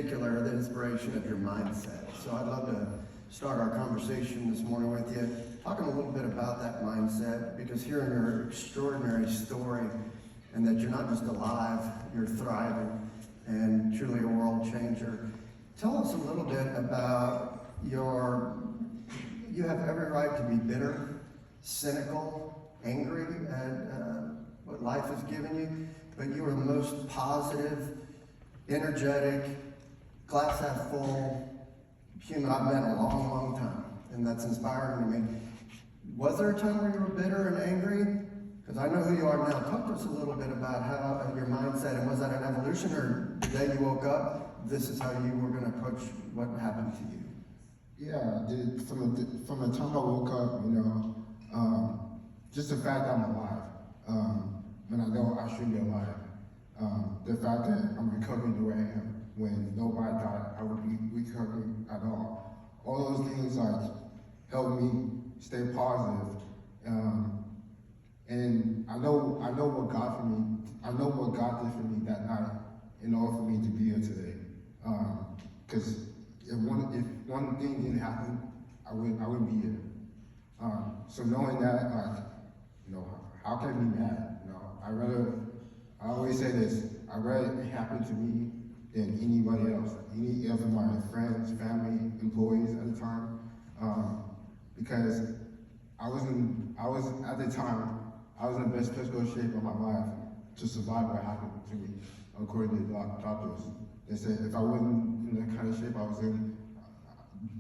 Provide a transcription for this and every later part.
Particular, the inspiration of your mindset. So I'd love to start our conversation this morning with you, talking a little bit about that mindset, because hearing your extraordinary story and that you're not just alive, you're thriving and truly a world changer. Tell us a little bit about you have every right to be bitter, cynical, angry at what life has given you, but you are the most positive, energetic, glass half full human I've met in a long, long time, and that's inspiring to me. Was there a time where you were bitter and angry? Because I know who you are now. Talk to us a little bit about how your mindset, and was that an evolution, or the day you woke up, this is how you were going to approach what happened to you? Yeah, from the time I woke up, just the fact that I'm alive, when I know I should be alive, the fact that I'm recovering the way I am, when nobody thought I would be recovering at all those things help me stay positive. And I know what God did for me that night in order for me to be here today. Because if one thing didn't happen, I wouldn't be here. So knowing that, how can I be mad? I always say this, I'd rather it happen to me than anybody else, any of my friends, family, employees at the time, because I was in the best physical shape of my life to survive what happened to me, according to the doctors. They said if I wasn't in the kind of shape I was in,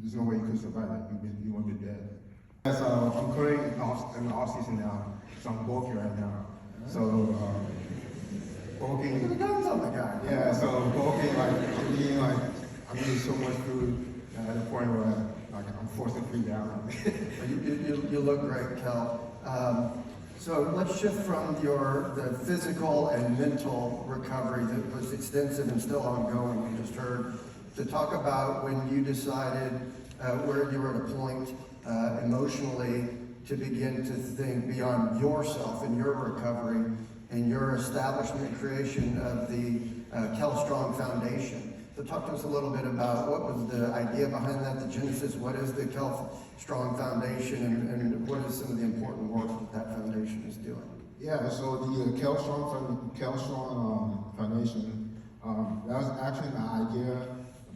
there's no way you could survive it. You would be dead. So I'm currently in the off season now, so I'm bulking right now. So bulking. You're doing something, guy. Yeah, so bulking, I'm eating so much food at the point where I'm forcing food down. You look great, Kel. So let's shift from the physical and mental recovery that was extensive and still ongoing, we just heard, to talk about when you decided where you were at a point emotionally to begin to think beyond yourself and your recovery and your establishment and creation of the Kel Strong Foundation. So talk to us a little bit about what was the idea behind that, the genesis, what is the Kel Strong Foundation, and what is some of the important work that foundation is doing? Yeah, so the Kel Strong Foundation, that was actually an idea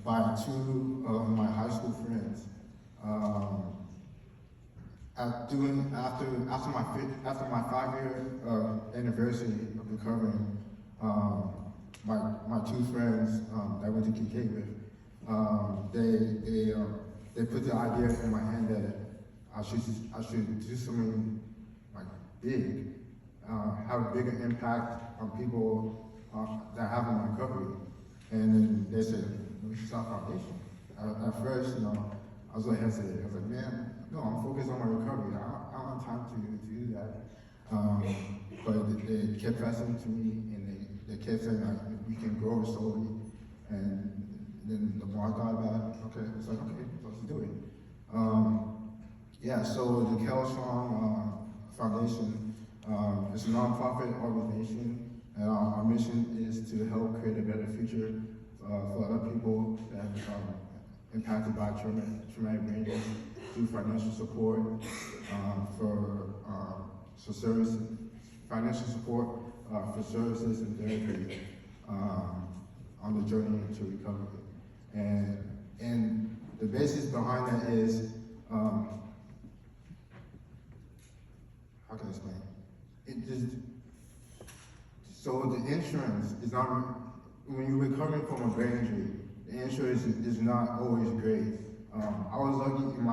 by two of my high school friends. After my 5-year anniversary of recovering, my two friends that I went to Kinkaid with, they put the idea in my hand that I should do something big, have a bigger impact on people that have in recovery. And then they said, we should start a foundation. At first, I was hesitant. I was like, man, no, I'm focused on my recovery. I don't have time to do that. But they kept pressing to me, and they kept saying we can grow it slowly. And then the more I thought about it, it's like, okay, let's do it. So the Kel Strong Foundation is a nonprofit organization, and our mission is to help create a better future for other people that are impacted by traumatic brain injury, through financial support, for services, financial support for services and therapy on the journey to recovery. And the basis behind that is, how can I explain? So the insurance is not, when you're recovering from a brain injury, the insurance is not always great. I was lucky in my